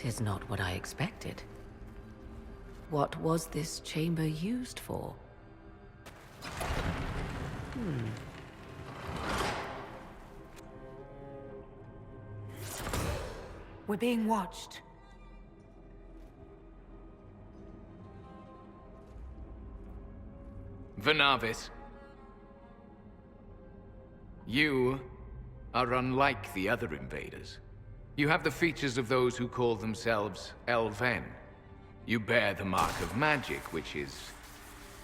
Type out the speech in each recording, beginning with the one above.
'Tis not what I expected. What was this chamber used for? We're being watched. Venavis. You are unlike the other invaders. You have the features of those who call themselves Elven. You bear the mark of magic, which is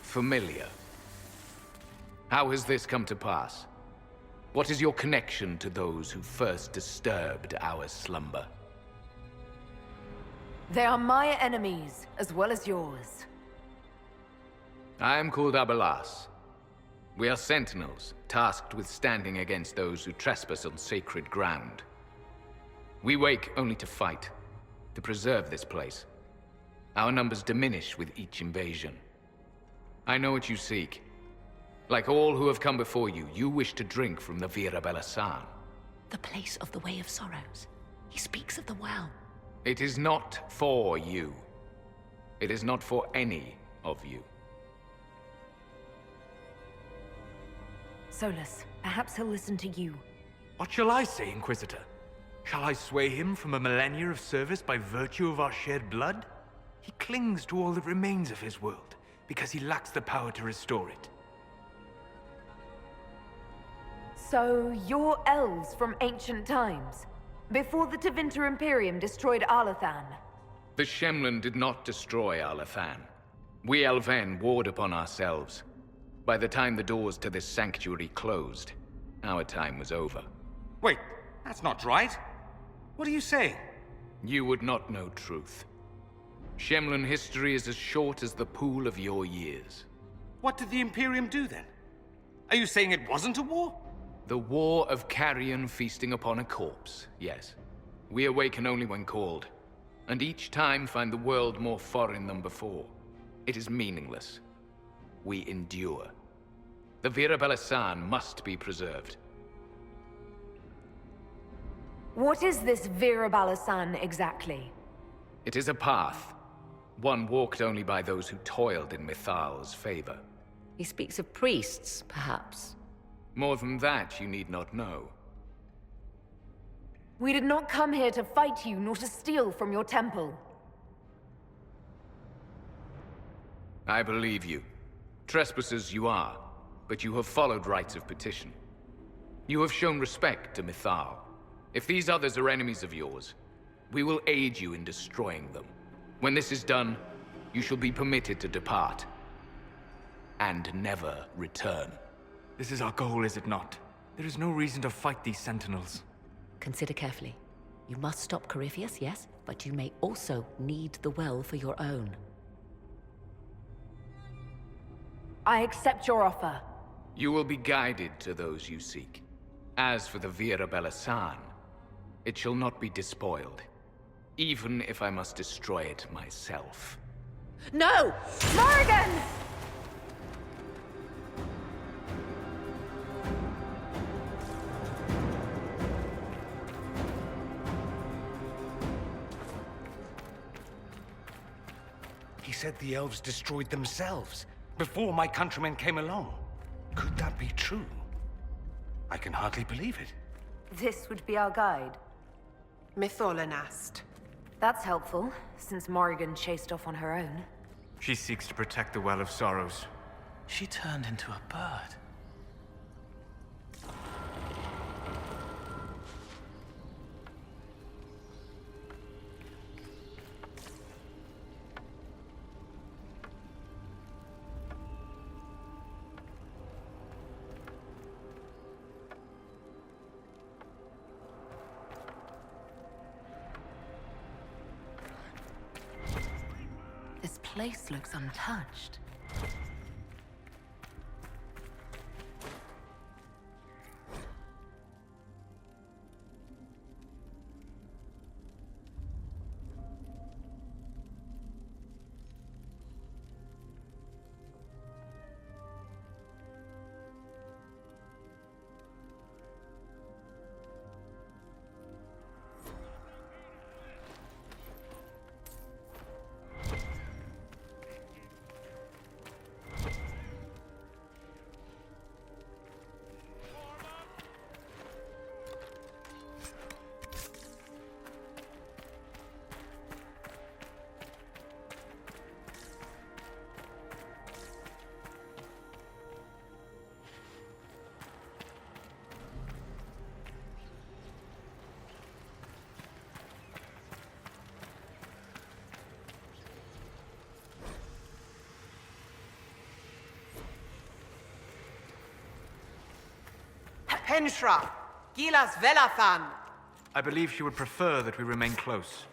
familiar. How has this come to pass? What is your connection to those who first disturbed our slumber? They are my enemies, as well as yours. I am called Abelas. We are sentinels, tasked with standing against those who trespass on sacred ground. We wake only to fight, to preserve this place. Our numbers diminish with each invasion. I know what you seek. Like all who have come before you, you wish to drink from the Vira Belasan. The place of the Way of Sorrows. He speaks of the well. It is not for you. It is not for any of you. Solus, perhaps he'll listen to you. What shall I say, Inquisitor? Shall I sway him from a millennia of service by virtue of our shared blood? He clings to all that remains of his world, because he lacks the power to restore it. So, you're elves from ancient times, before the Tevinter Imperium destroyed Arlathan. The Shemlin did not destroy Arlathan. We Elven warred upon ourselves. By the time the doors to this sanctuary closed, our time was over. Wait, that's not right. What are you saying? You would not know truth. Shemlin history is as short as the pool of your years. What did the Imperium do then? Are you saying it wasn't a war? The war of carrion feasting upon a corpse, yes. We awaken only when called, and each time find the world more foreign than before. It is meaningless. We endure. The Vira Belasan must be preserved. What is this Vira Balasan exactly? It is a path, one walked only by those who toiled in Mithal's favor. He speaks of priests, perhaps. More than that, you need not know. We did not come here to fight you, nor to steal from your temple. I believe you. Trespassers you are, but you have followed rites of petition. You have shown respect to Mithal. If these others are enemies of yours, we will aid you in destroying them. When this is done, you shall be permitted to depart. And never return. This is our goal, is it not? There is no reason to fight these sentinels. Consider carefully. You must stop Corypheus, yes, but you may also need the well for your own. I accept your offer. You will be guided to those you seek. As for the Vira Belasan, it shall not be despoiled, even if I must destroy it myself. No! Morrigan! He said the elves destroyed themselves before my countrymen came along. Could that be true? I can hardly believe it. This would be our guide. Mytholanast. That's helpful, since Morrigan chased off on her own. She seeks to protect the Well of Sorrows. She turned into a bird. This place looks untouched. Penshra, Gilas Velathan. I believe she would prefer that we remain close.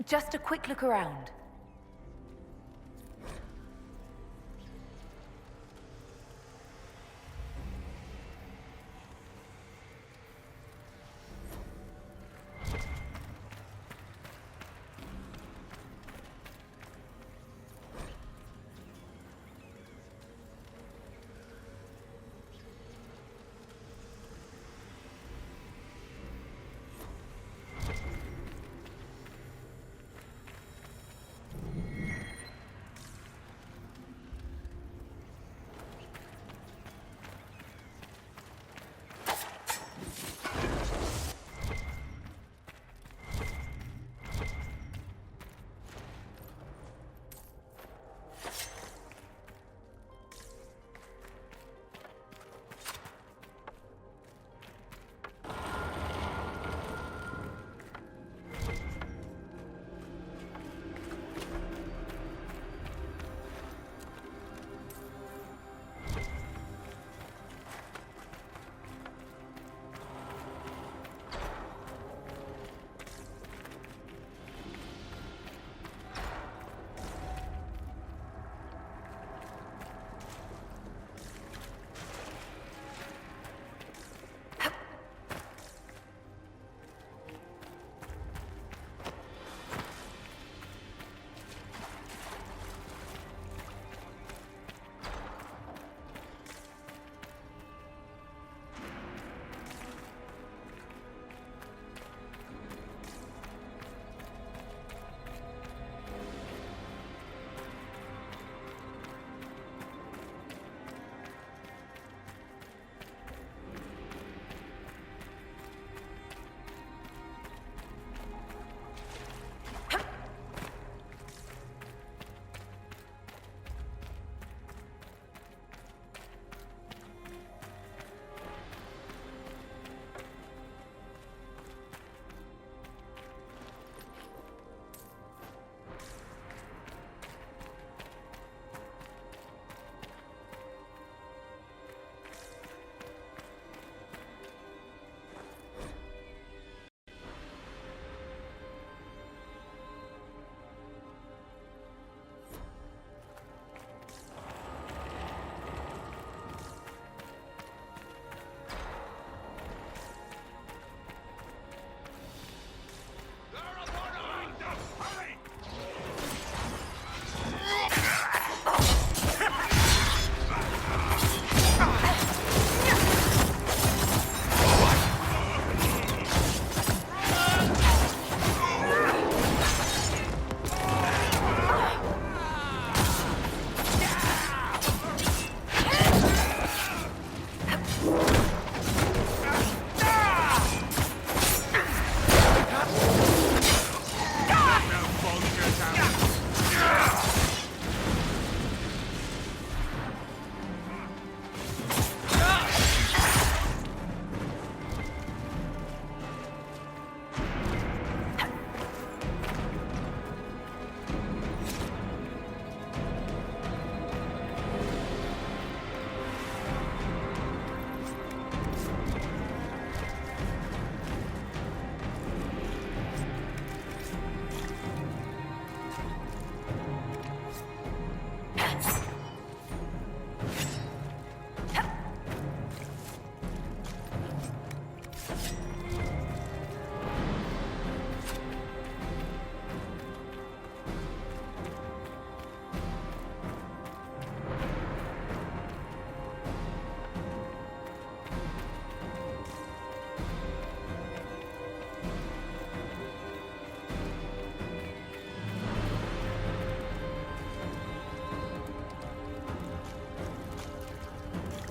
Just a quick look around.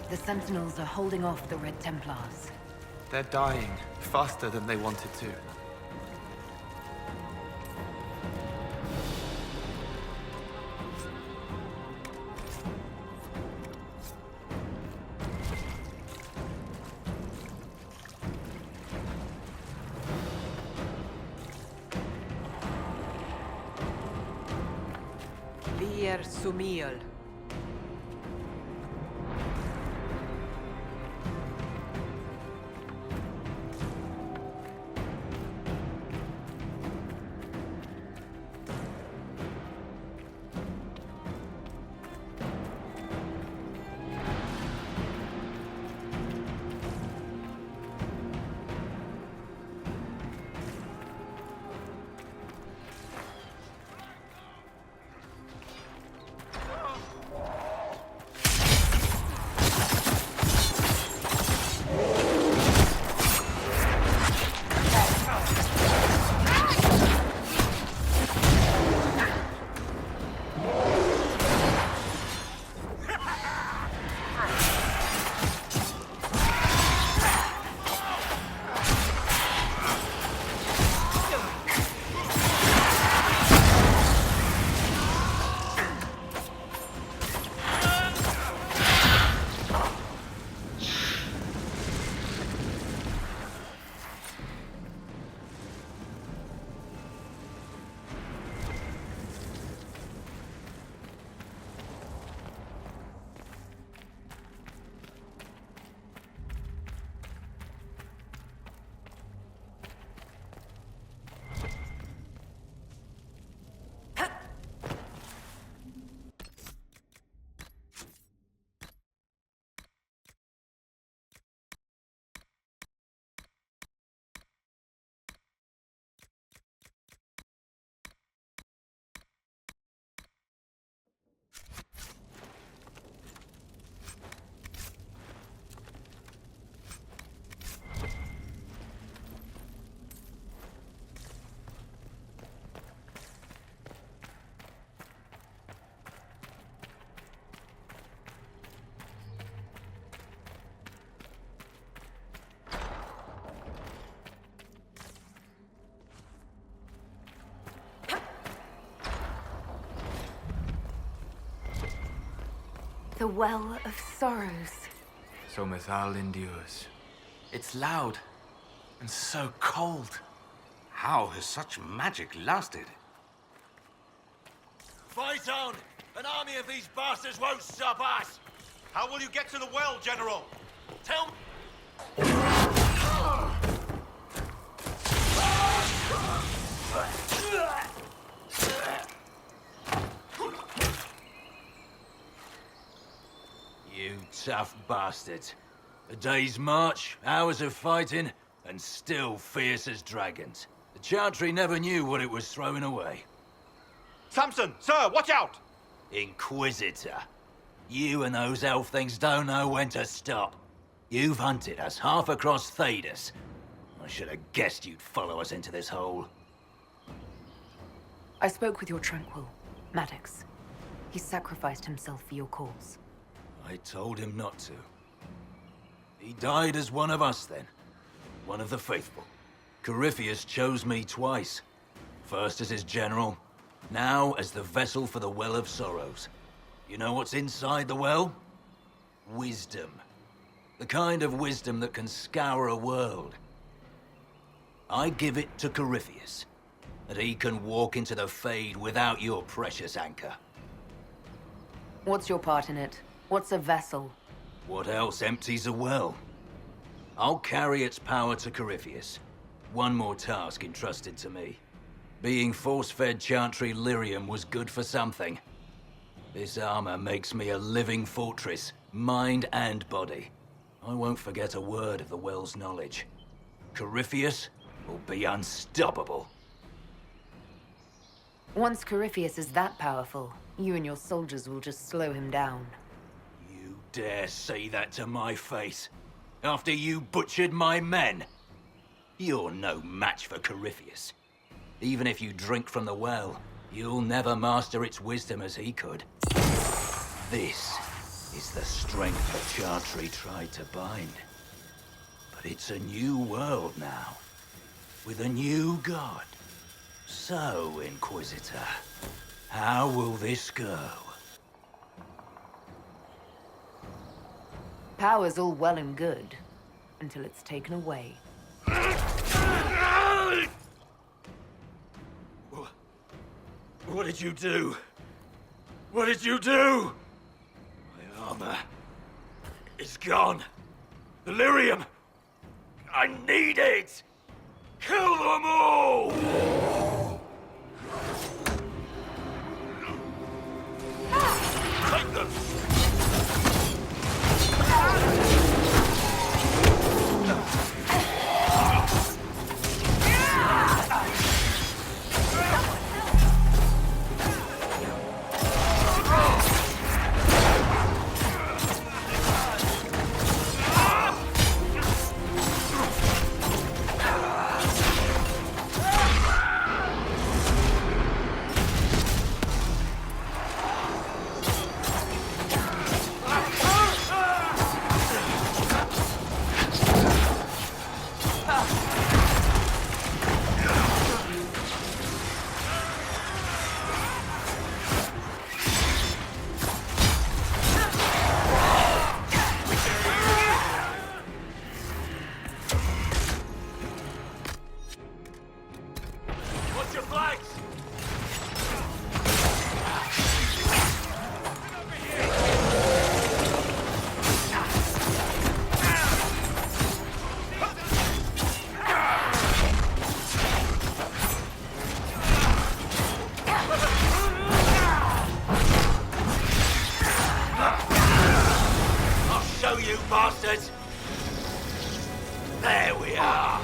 The Sentinels are holding off the Red Templars. They're dying faster than they wanted to. Vir Sumiel. The Well of Sorrows. So Mythal endures. It's loud and so cold. How has such magic lasted? Fight on! An army of these bastards won't stop us! How will you get to the well, General? Tell me... You tough bastards. A day's march, hours of fighting, and still fierce as dragons. The Chantry never knew what it was throwing away. Samson, sir, watch out! Inquisitor. You and those elf things don't know when to stop. You've hunted us half across Thedas. I should have guessed you'd follow us into this hole. I spoke with your Tranquil, Maddox. He sacrificed himself for your cause. I told him not to. He died as one of us then. One of the faithful. Corypheus chose me twice. First as his general, now as the vessel for the Well of Sorrows. You know what's inside the well? Wisdom. The kind of wisdom that can scour a world. I give it to Corypheus, that he can walk into the Fade without your precious anchor. What's your part in it? What's a vessel? What else empties a well? I'll carry its power to Corypheus. One more task entrusted to me. Being force-fed Chantry lyrium was good for something. This armor makes me a living fortress, mind and body. I won't forget a word of the well's knowledge. Corypheus will be unstoppable. Once Corypheus is that powerful, you and your soldiers will just slow him down. You dare say that to my face? After you butchered my men? You're no match for Corypheus. Even if you drink from the well, you'll never master its wisdom as he could. This is the strength the Chantry tried to bind. But it's a new world now, with a new god. So, Inquisitor, how will this go? Power's all well and good, until it's taken away. What did you do? What did you do? My armor is gone. The lyrium! I need it! Kill them all! Take them! Bastards! There we are!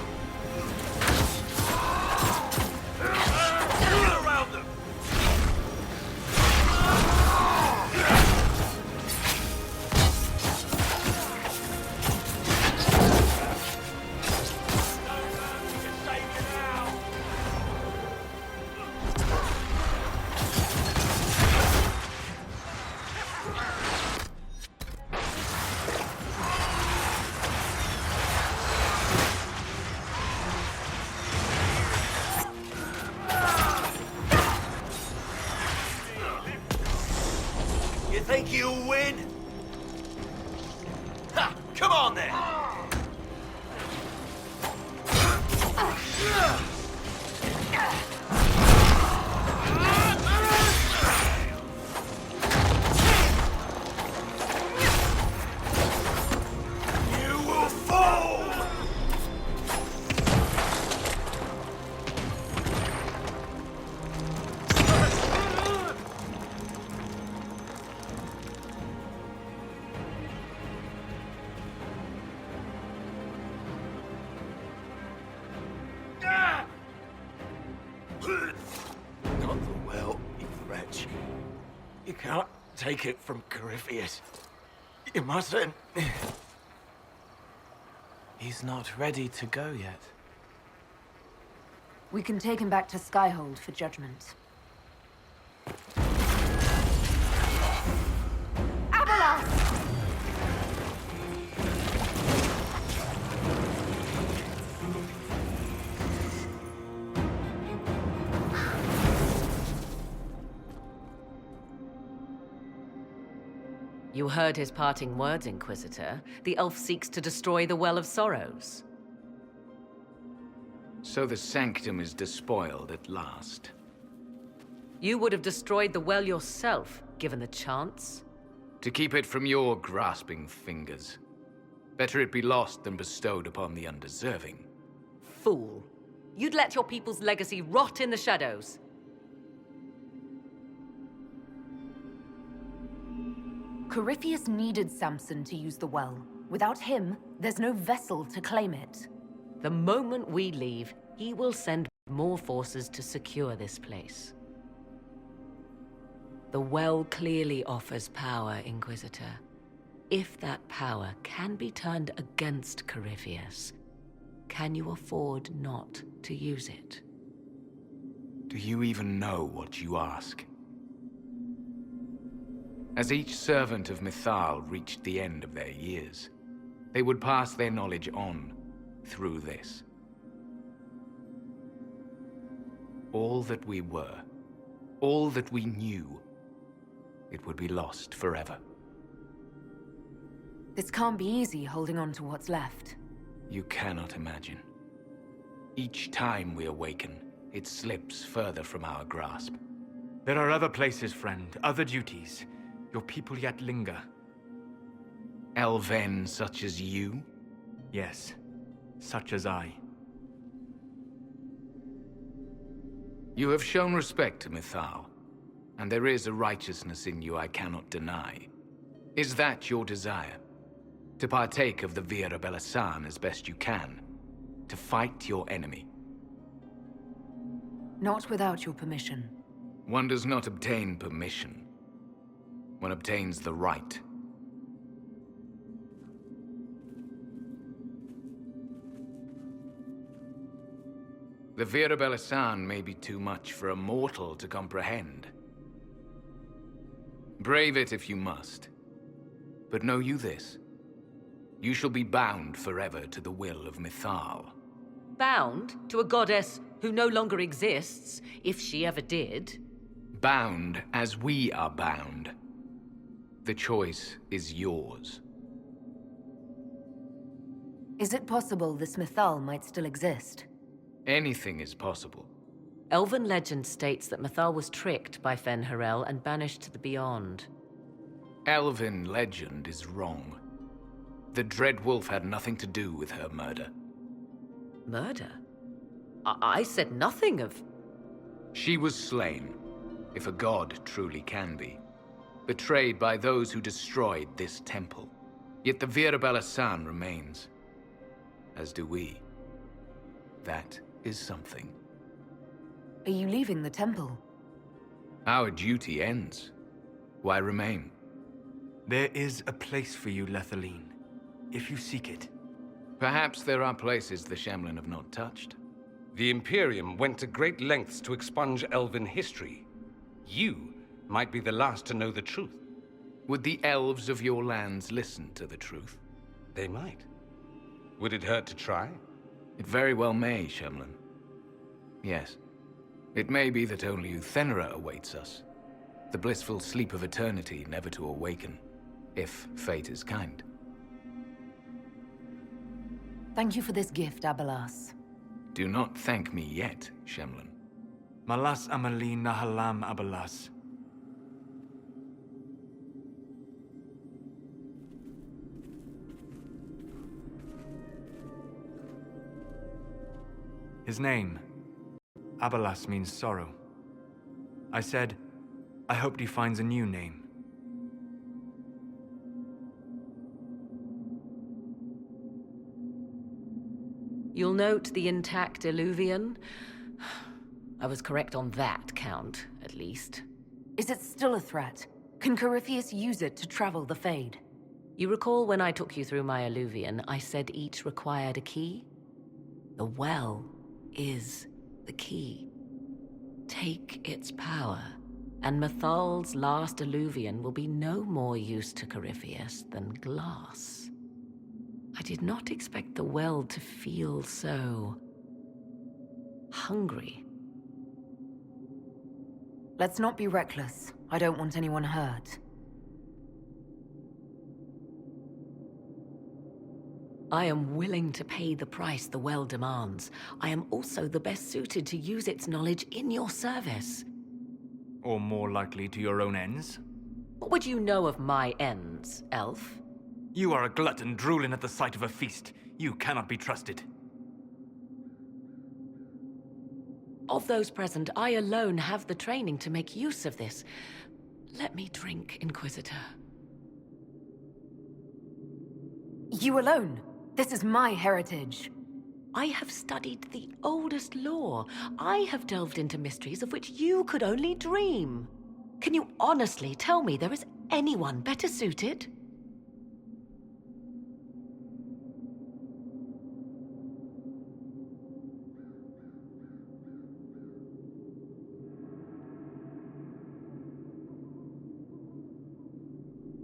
Around them! on then! You will fall! Not the well, you wretch. You can't take it from Corypheus. You mustn't. He's not ready to go yet. We can take him back to Skyhold for judgment. Avalanche! You heard his parting words, Inquisitor. The elf seeks to destroy the Well of Sorrows. So the sanctum is despoiled at last. You would have destroyed the well yourself, given the chance. To keep it from your grasping fingers. Better it be lost than bestowed upon the undeserving. Fool. You'd let your people's legacy rot in the shadows. Corypheus needed Samson to use the well. Without him, there's no vessel to claim it. The moment we leave, he will send more forces to secure this place. The well clearly offers power, Inquisitor. If that power can be turned against Corypheus, can you afford not to use it? Do you even know what you ask? As each servant of Mythal reached the end of their years, they would pass their knowledge on through this. All that we were, all that we knew, it would be lost forever. This can't be easy, holding on to what's left. You cannot imagine. Each time we awaken, it slips further from our grasp. There are other places, friend, other duties. Your people yet linger. Elven such as you? Yes, such as I. You have shown respect to Mythal, and there is a righteousness in you I cannot deny. Is that your desire? To partake of the Vira Belasan as best you can? To fight your enemy? Not without your permission. One does not obtain permission. One obtains the right. The Vira Belasan may be too much for a mortal to comprehend. Brave it if you must. But know you this. You shall be bound forever to the will of Mythal. Bound to a goddess who no longer exists, if she ever did. Bound as we are bound. The choice is yours. Is it possible this Mythal might still exist? Anything is possible. Elven legend states that Mythal was tricked by Fen-Harel and banished to the Beyond. Elven legend is wrong. The Dreadwolf had nothing to do with her murder. Murder? I said nothing of... She was slain, if a god truly can be. Betrayed by those who destroyed this temple. Yet the Vira Belasan remains. As do we. That is something. Are you leaving the temple? Our duty ends. Why remain? There is a place for you, Lethaline, if you seek it. Perhaps there are places the Shemlin have not touched. The Imperium went to great lengths to expunge Elven history. You might be the last to know the truth. Would the elves of your lands listen to the truth? They might. Would it hurt to try? It very well may, Shemlin. Yes. It may be that only Uthenera awaits us. The blissful sleep of eternity never to awaken, if fate is kind. Thank you for this gift, Abelas. Do not thank me yet, Shemlin. Malas amali nahalam abalas. His name, Abelas, means sorrow. I said, I hoped he finds a new name. You'll note the intact Illuvian. I was correct on that count, at least. Is it still a threat? Can Corypheus use it to travel the Fade? You recall when I took you through my Illuvian, I said each required a key? The well is the key. Take its power, and Mathal's last Illuvian will be no more use to Corypheus than glass. I did not expect the well to feel so hungry. Let's not be reckless. I don't want anyone hurt. I am willing to pay the price the well demands. I am also the best suited to use its knowledge in your service. Or more likely to your own ends? What would you know of my ends, elf? You are a glutton drooling at the sight of a feast. You cannot be trusted. Of those present, I alone have the training to make use of this. Let me drink, Inquisitor. You alone? This is my heritage. I have studied the oldest lore. I have delved into mysteries of which you could only dream. Can you honestly tell me there is anyone better suited?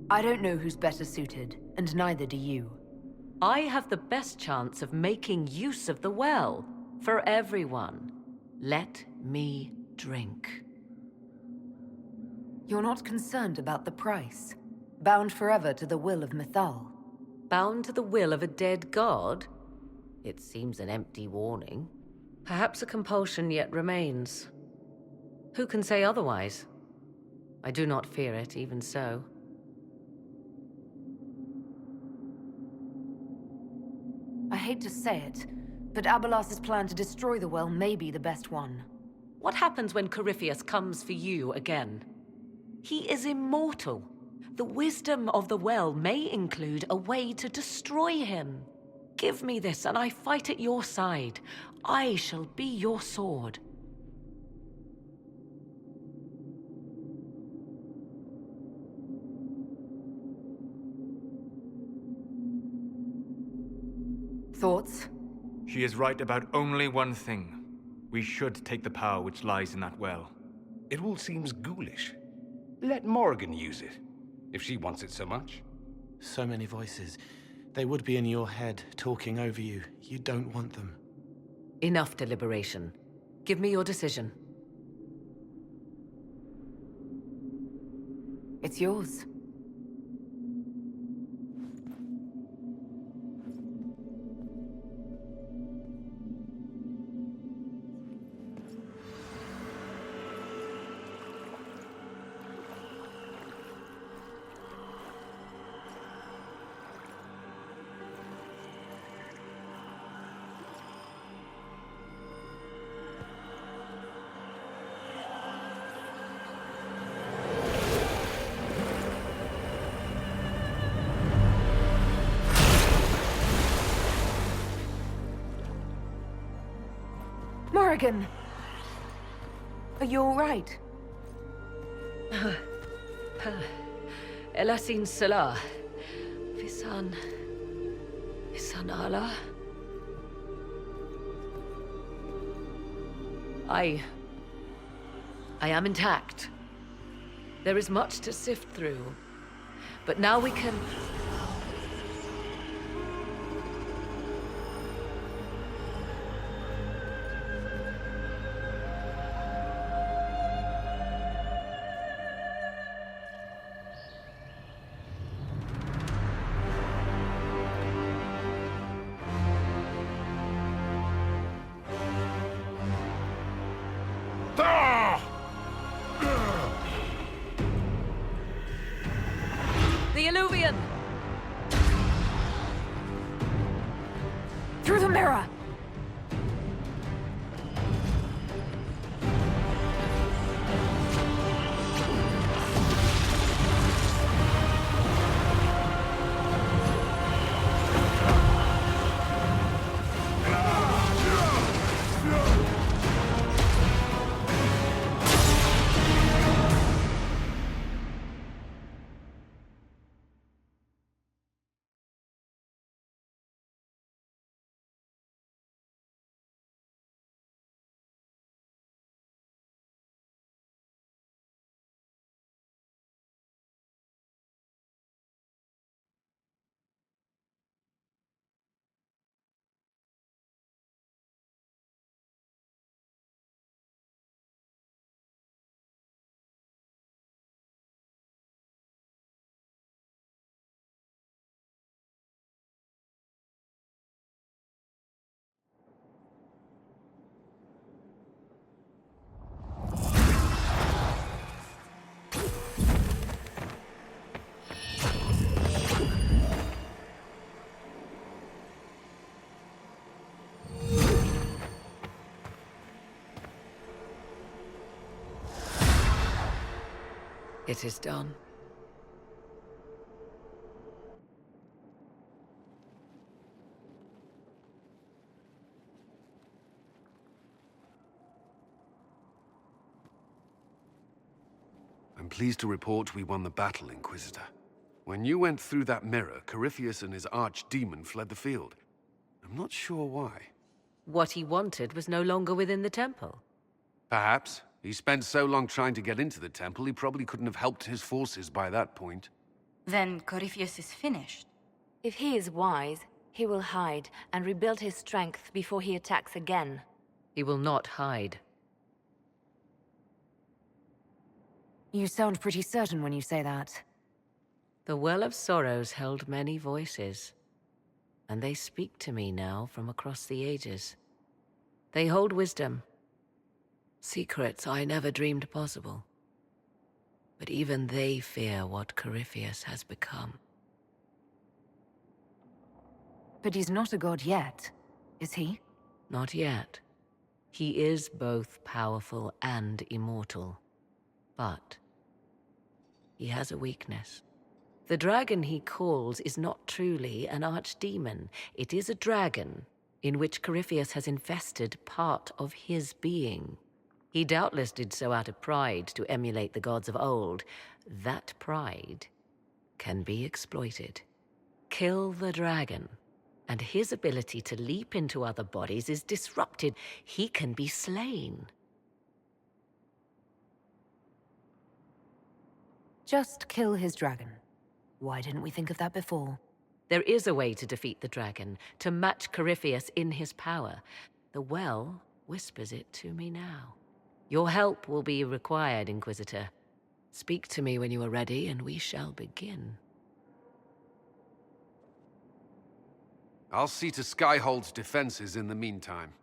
I don't know who's better suited, and neither do you. I have the best chance of making use of the well for everyone. Let me drink. You're not concerned about the price. Bound forever to the will of Mythal. Bound to the will of a dead god? It seems an empty warning. Perhaps a compulsion yet remains. Who can say otherwise? I do not fear it, even so. I hate to say it, but Abelas's plan to destroy the well may be the best one. What happens when Corypheus comes for you again? He is immortal. The wisdom of the well may include a way to destroy him. Give me this, and I fight at your side. I shall be your sword. Thoughts? She is right about only one thing. We should take the power which lies in that well. It all seems ghoulish. Let Morrigan use it, if she wants it so much. So many voices. They would be in your head, talking over you. You don't want them. Enough deliberation. Give me your decision. It's yours. Morrigan! Are you all right? Elasin Salah. Visan Allah. I am intact. There is much to sift through. But now we can... mirror! It is done. I'm pleased to report we won the battle, Inquisitor. When you went through that mirror, Corypheus and his archdemon fled the field. I'm not sure why. What he wanted was no longer within the temple. Perhaps. He spent so long trying to get into the temple, he probably couldn't have helped his forces by that point. Then Corypheus is finished. If he is wise, he will hide and rebuild his strength before he attacks again. He will not hide. You sound pretty certain when you say that. The Well of Sorrows held many voices, and they speak to me now from across the ages. They hold wisdom. Secrets I never dreamed possible. But even they fear what Corypheus has become. But he's not a god yet, is he? Not yet. He is both powerful and immortal. But he has a weakness. The dragon he calls is not truly an archdemon. It is a dragon in which Corypheus has infested part of his being. He doubtless did so out of pride to emulate the gods of old. That pride can be exploited. Kill the dragon, and his ability to leap into other bodies is disrupted. He can be slain. Just kill his dragon. Why didn't we think of that before? There is a way to defeat the dragon, to match Corypheus in his power. The well whispers it to me now. Your help will be required, Inquisitor. Speak to me when you are ready, and we shall begin. I'll see to Skyhold's defenses in the meantime.